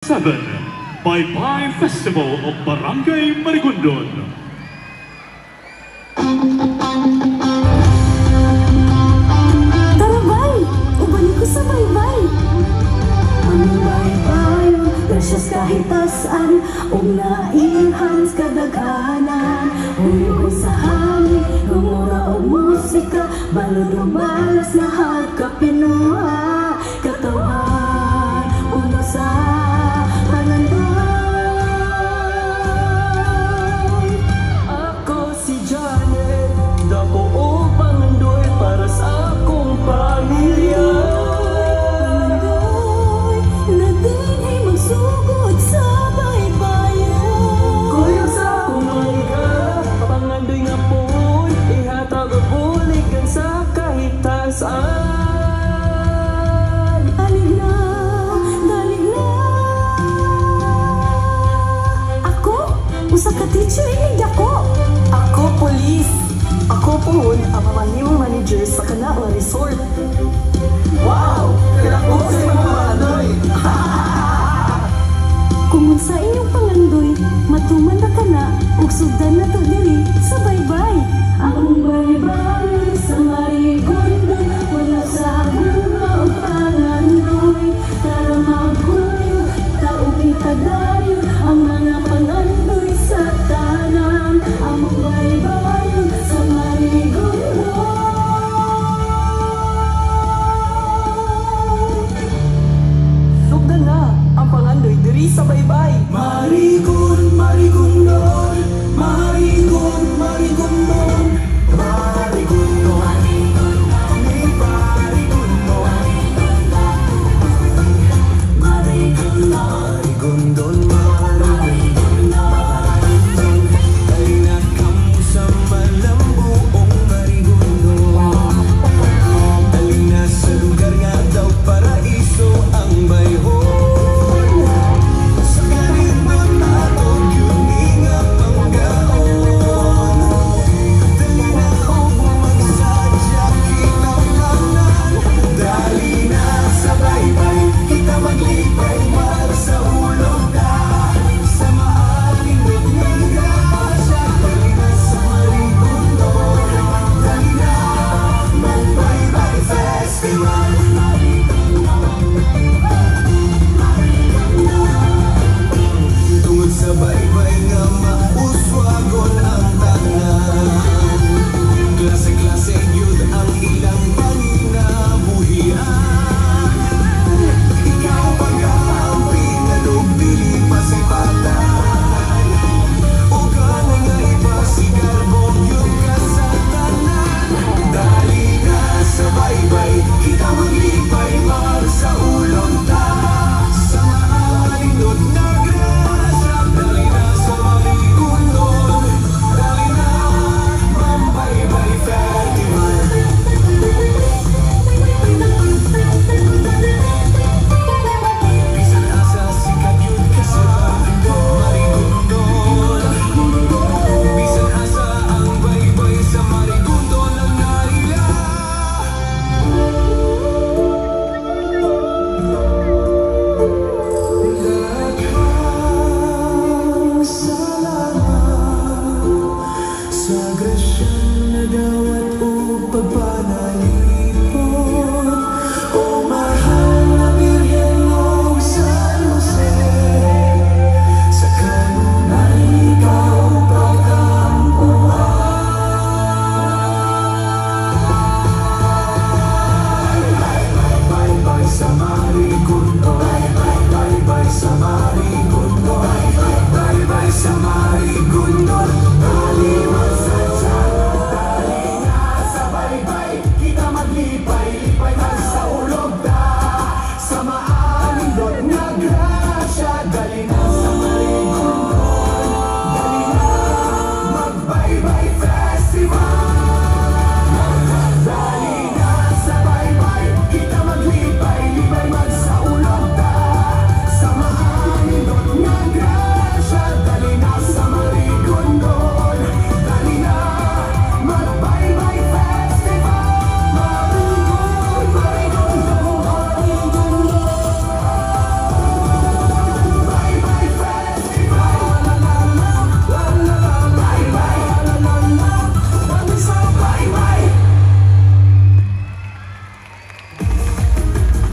7. Baybay Festival of Barangay Marigondon. Tara bay, ubanin ko sa baybay. Ang baybay, grasyas kahit tasan, ug nailhans kadaghanan. Uyoy sa hangin, humura o musika, balod o balas na hagkapinuha. Katawhan, uno sa panandoy. Ako si Janet, dako o pangandoy para sa akong pamilya. Pangandoy, na din'y magsugod sa baybayan. Kuya sa akong mangga, pangandoy nga po'y ihatag o buligan sa kahit tasan. Dalig na, dalig na. Ako, usa ka teacher ini dako. Ako police. Ako po ang mamahimong manager sa kana nga resort. Wow! Kailangan ko sa mga pangandoy. Kung sa inyong pangandoy, matuman na ka na, ug sugdan na to diri sa baybay. Ang baybay sa Marigondon, wala sa bunga o pangandoy. Tara magkuyo, taong itadayon ang mga pangandoy sa tanan. Ang baybay sa Marigondon. Sugdan na ang pangandoy diri sa baybay. Marigondon.